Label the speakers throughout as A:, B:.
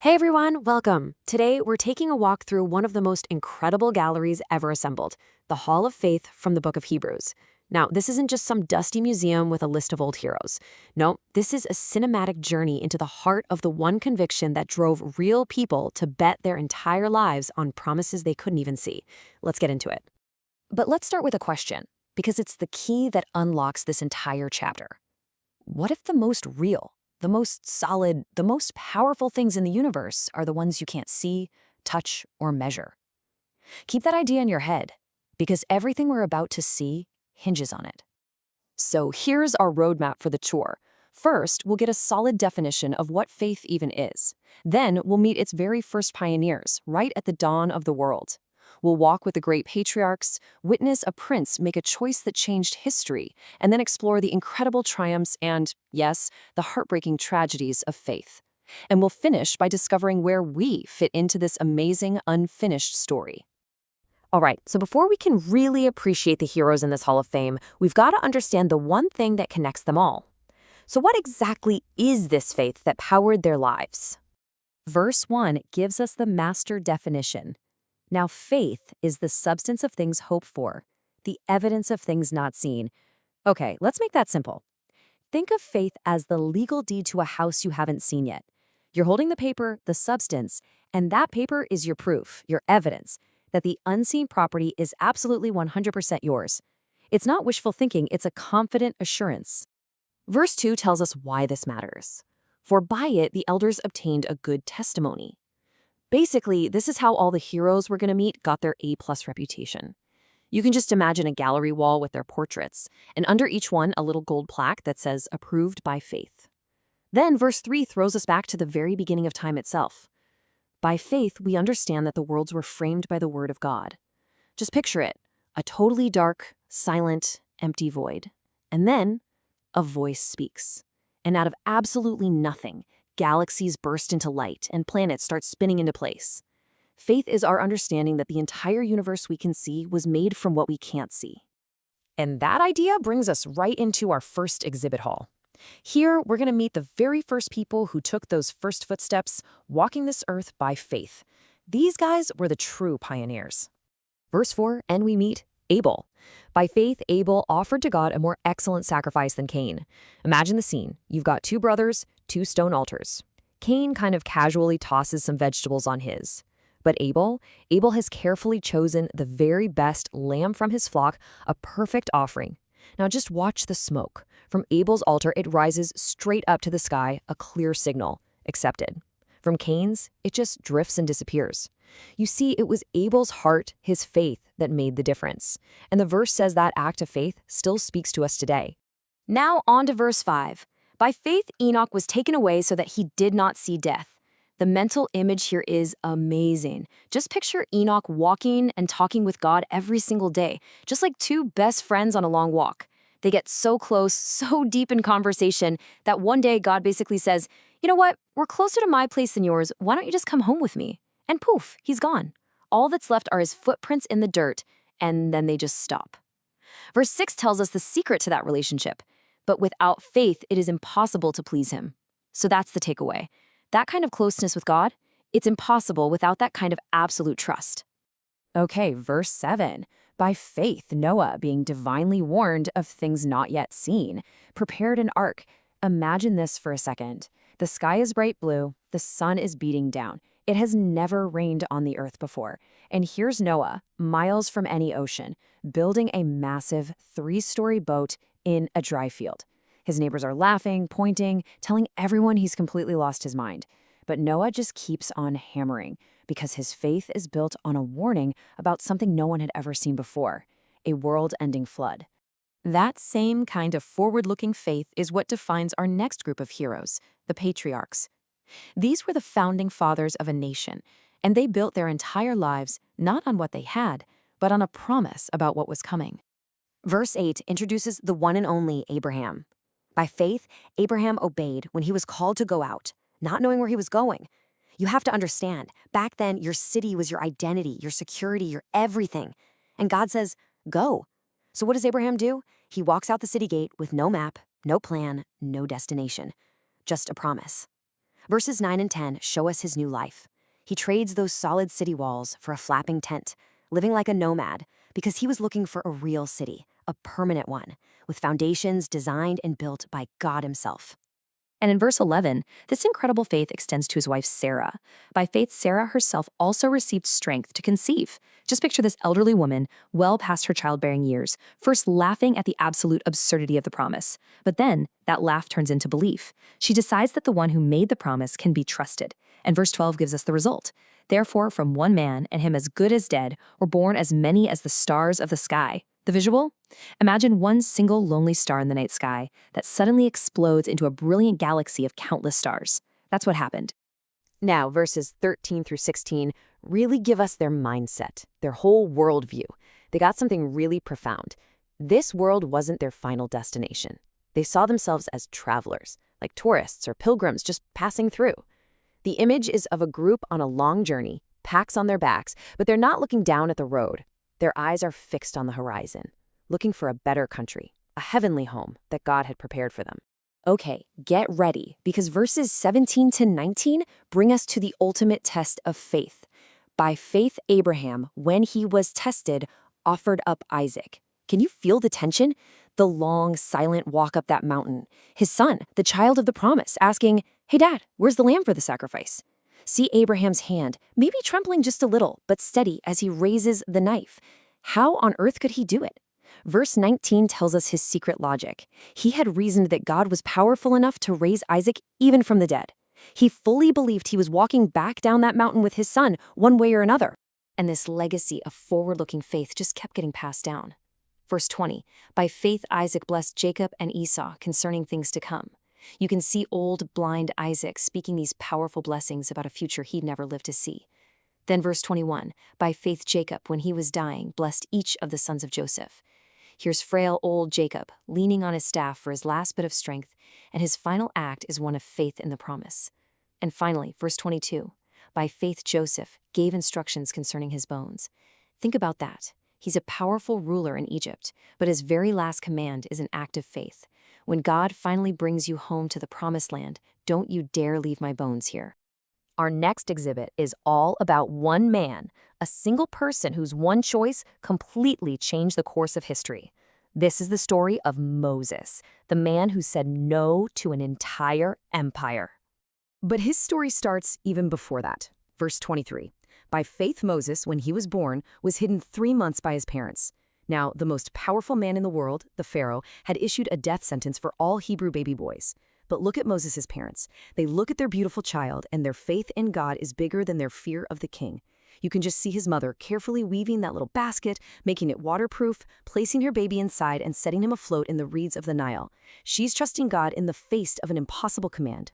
A: Hey everyone, welcome. Today we're taking a walk through one of the most incredible galleries ever assembled, the Hall of Faith from the Book of Hebrews. Now, this isn't just some dusty museum with a list of old heroes. No, this is a cinematic journey into the heart of the one conviction that drove real people to bet their entire lives on promises they couldn't even see. Let's get into it. But let's start with a question, because it's the key that unlocks this entire chapter. What if the most real, the most solid, the most powerful things in the universe are the ones you can't see, touch, or measure? Keep that idea in your head, because everything we're about to see hinges on it. So here's our roadmap for the tour. First, we'll get a solid definition of what faith even is. Then, we'll meet its very first pioneers, right at the dawn of the world. We'll walk with the great patriarchs, witness a prince make a choice that changed history, and then explore the incredible triumphs and, yes, the heartbreaking tragedies of faith. And we'll finish by discovering where we fit into this amazing, unfinished story. All right, so before we can really appreciate the heroes in this Hall of Fame, we've got to understand the one thing that connects them all. So what exactly is this faith that powered their lives? Verse 1 gives us the master definition. Now, faith is the substance of things hoped for, the evidence of things not seen. Okay, let's make that simple. Think of faith as the legal deed to a house you haven't seen yet. You're holding the paper, the substance, and that paper is your proof, your evidence, that the unseen property is absolutely 100% yours. It's not wishful thinking, it's a confident assurance. Verse 2 tells us why this matters. For by it the elders obtained a good testimony. Basically, this is how all the heroes we're going to meet got their A-plus reputation. You can just imagine a gallery wall with their portraits, and under each one a little gold plaque that says, approved by faith. Then verse 3 throws us back to the very beginning of time itself. By faith, we understand that the worlds were framed by the word of God. Just picture it, a totally dark, silent, empty void. And then, a voice speaks. And out of absolutely nothing, galaxies burst into light and planets start spinning into place. Faith is our understanding that the entire universe we can see was made from what we can't see. And that idea brings us right into our first exhibit hall. Here, we're going to meet the very first people who took those first footsteps, walking this earth by faith. These guys were the true pioneers. Verse 4, and we meet Abel. By faith, Abel offered to God a more excellent sacrifice than Cain. Imagine the scene. You've got two brothers, two stone altars. Cain kind of casually tosses some vegetables on his. But Abel has carefully chosen the very best lamb from his flock, a perfect offering. Now just watch the smoke. From Abel's altar, it rises straight up to the sky, a clear signal. Accepted. From Cain's, it just drifts and disappears. You see, it was Abel's heart, his faith, that made the difference. And the verse says that act of faith still speaks to us today. Now on to verse 5. By faith, Enoch was taken away so that he did not see death. The mental image here is amazing. Just picture Enoch walking and talking with God every single day, just like two best friends on a long walk. They get so close, so deep in conversation, that one day God basically says, you know what, we're closer to my place than yours, why don't you just come home with me? And poof, he's gone. All that's left are his footprints in the dirt, and then they just stop. Verse 6 tells us the secret to that relationship. But without faith, it is impossible to please him. So that's the takeaway. That kind of closeness with God, it's impossible without that kind of absolute trust. Okay, verse 7. By faith, Noah, being divinely warned of things not yet seen, prepared an ark. Imagine this for a second. The sky is bright blue, the sun is beating down. It has never rained on the earth before. And here's Noah, miles from any ocean, building a massive 3-story boat in a dry field. His neighbors are laughing, pointing, telling everyone he's completely lost his mind. But Noah just keeps on hammering because his faith is built on a warning about something no one had ever seen before, a world-ending flood. That same kind of forward-looking faith is what defines our next group of heroes, the patriarchs. These were the founding fathers of a nation, and they built their entire lives not on what they had, but on a promise about what was coming. Verse 8 introduces the one and only Abraham. By faith, Abraham obeyed when he was called to go out, not knowing where he was going. You have to understand, back then your city was your identity, your security, your everything. And God says, go. So what does Abraham do? He walks out the city gate with no map, no plan, no destination. Just a promise. Verses 9 and 10 show us his new life. He trades those solid city walls for a flapping tent, living like a nomad, because he was looking for a real city, a permanent one, with foundations designed and built by God himself. And in verse 11, this incredible faith extends to his wife Sarah. By faith, Sarah herself also received strength to conceive. Just picture this elderly woman, well past her childbearing years, first laughing at the absolute absurdity of the promise. But then, that laugh turns into belief. She decides that the one who made the promise can be trusted. And verse 12 gives us the result. Therefore, from one man, and him as good as dead, were born as many as the stars of the sky. The visual? Imagine one single lonely star in the night sky that suddenly explodes into a brilliant galaxy of countless stars. That's what happened. Now, verses 13 through 16 really give us their mindset, their whole worldview. They got something really profound. This world wasn't their final destination. They saw themselves as travelers, like tourists or pilgrims just passing through. The image is of a group on a long journey, packs on their backs, but they're not looking down at the road. Their eyes are fixed on the horizon, looking for a better country, a heavenly home that God had prepared for them. Okay, get ready, because verses 17 to 19 bring us to the ultimate test of faith. By faith, Abraham, when he was tested, offered up Isaac. Can you feel the tension? The long, silent walk up that mountain. His son, the child of the promise, asking, "Hey, Dad, where's the lamb for the sacrifice?" See Abraham's hand, maybe trembling just a little, but steady as he raises the knife. How on earth could he do it? Verse 19 tells us his secret logic. He had reasoned that God was powerful enough to raise Isaac even from the dead. He fully believed he was walking back down that mountain with his son, one way or another. And this legacy of forward-looking faith just kept getting passed down. Verse 20, by faith Isaac blessed Jacob and Esau concerning things to come. You can see old, blind Isaac speaking these powerful blessings about a future he'd never lived to see. Then verse 21, by faith Jacob, when he was dying, blessed each of the sons of Joseph. Here's frail old Jacob, leaning on his staff for his last bit of strength, and his final act is one of faith in the promise. And finally, verse 22, by faith Joseph gave instructions concerning his bones. Think about that. He's a powerful ruler in Egypt, but his very last command is an act of faith. When God finally brings you home to the promised land, don't you dare leave my bones here. Our next exhibit is all about one man, a single person whose one choice completely changed the course of history. This is the story of Moses, the man who said no to an entire empire. But his story starts even before that. Verse 23. By faith Moses, when he was born, was hidden 3 months by his parents. Now, the most powerful man in the world, the Pharaoh, had issued a death sentence for all Hebrew baby boys. But look at Moses' parents. They look at their beautiful child, and their faith in God is bigger than their fear of the king. You can just see his mother carefully weaving that little basket, making it waterproof, placing her baby inside, and setting him afloat in the reeds of the Nile. She's trusting God in the face of an impossible command.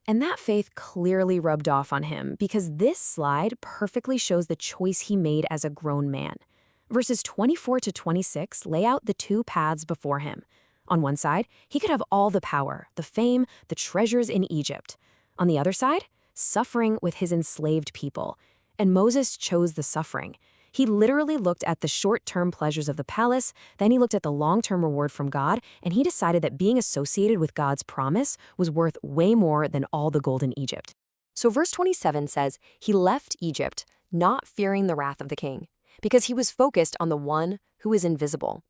A: And that faith clearly rubbed off on him, because this slide perfectly shows the choice he made as a grown man. Verses 24 to 26 lay out the two paths before him. On one side, he could have all the power, the fame, the treasures in Egypt. On the other side, suffering with his enslaved people. And Moses chose the suffering. He literally looked at the short-term pleasures of the palace, then he looked at the long-term reward from God, and he decided that being associated with God's promise was worth way more than all the gold in Egypt. So verse 27 says, he left Egypt, not fearing the wrath of the king, because he was focused on the one who is invisible.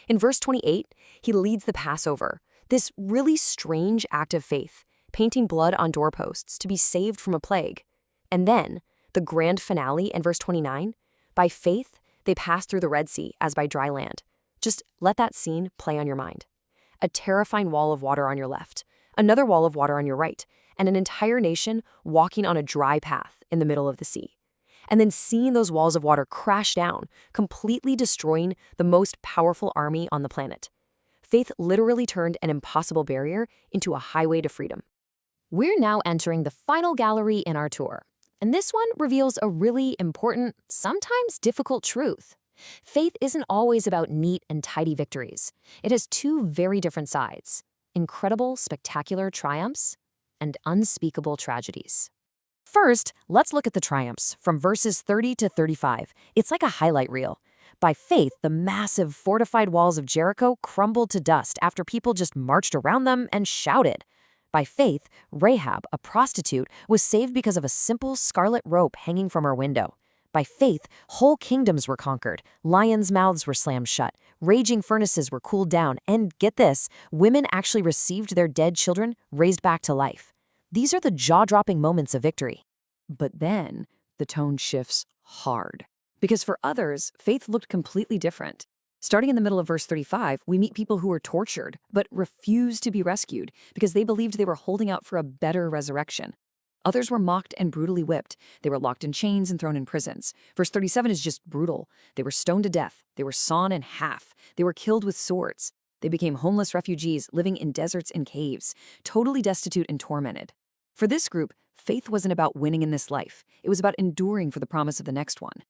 A: In verse 28, he leads the Passover, this really strange act of faith, painting blood on doorposts to be saved from a plague. And then, the grand finale in verse 29, by faith, they passed through the Red Sea as by dry land. Just let that scene play on your mind. A terrifying wall of water on your left, another wall of water on your right, and an entire nation walking on a dry path in the middle of the sea. And then seeing those walls of water crash down, completely destroying the most powerful army on the planet. Faith literally turned an impossible barrier into a highway to freedom. We're now entering the final gallery in our tour. And this one reveals a really important, sometimes difficult truth. Faith isn't always about neat and tidy victories. It has two very different sides: incredible, spectacular triumphs and unspeakable tragedies. First, let's look at the triumphs from verses 30 to 35. It's like a highlight reel. By faith, the massive fortified walls of Jericho crumbled to dust after people just marched around them and shouted. By faith, Rahab, a prostitute, was saved because of a simple scarlet rope hanging from her window. By faith, whole kingdoms were conquered, lions' mouths were slammed shut, raging furnaces were cooled down, and get this, women actually received their dead children raised back to life. These are the jaw-dropping moments of victory. But then, the tone shifts hard. Because for others, faith looked completely different. Starting in the middle of verse 35, we meet people who were tortured, but refused to be rescued because they believed they were holding out for a better resurrection. Others were mocked and brutally whipped. They were locked in chains and thrown in prisons. Verse 37 is just brutal. They were stoned to death. They were sawn in half. They were killed with swords. They became homeless refugees living in deserts and caves, totally destitute and tormented. For this group, faith wasn't about winning in this life. It was about enduring for the promise of the next one.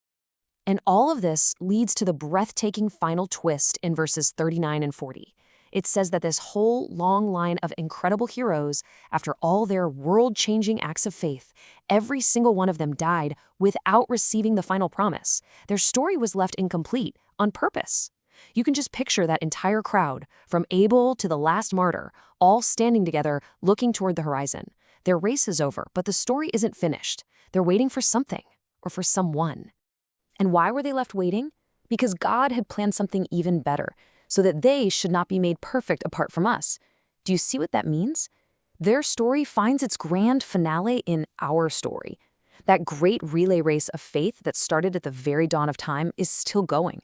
A: And all of this leads to the breathtaking final twist in verses 39 and 40. It says that this whole long line of incredible heroes, after all their world-changing acts of faith, every single one of them died without receiving the final promise. Their story was left incomplete on purpose. You can just picture that entire crowd, from Abel to the last martyr, all standing together, looking toward the horizon. Their race is over, but the story isn't finished. They're waiting for something, or for someone. And why were they left waiting? Because God had planned something even better, so that they should not be made perfect apart from us. Do you see what that means? Their story finds its grand finale in our story. That great relay race of faith that started at the very dawn of time is still going.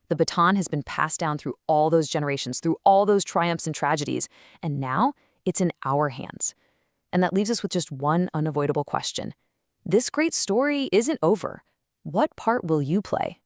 A: The baton has been passed down through all those generations, through all those triumphs and tragedies, and now it's in our hands. And that leaves us with just one unavoidable question. This great story isn't over. What part will you play?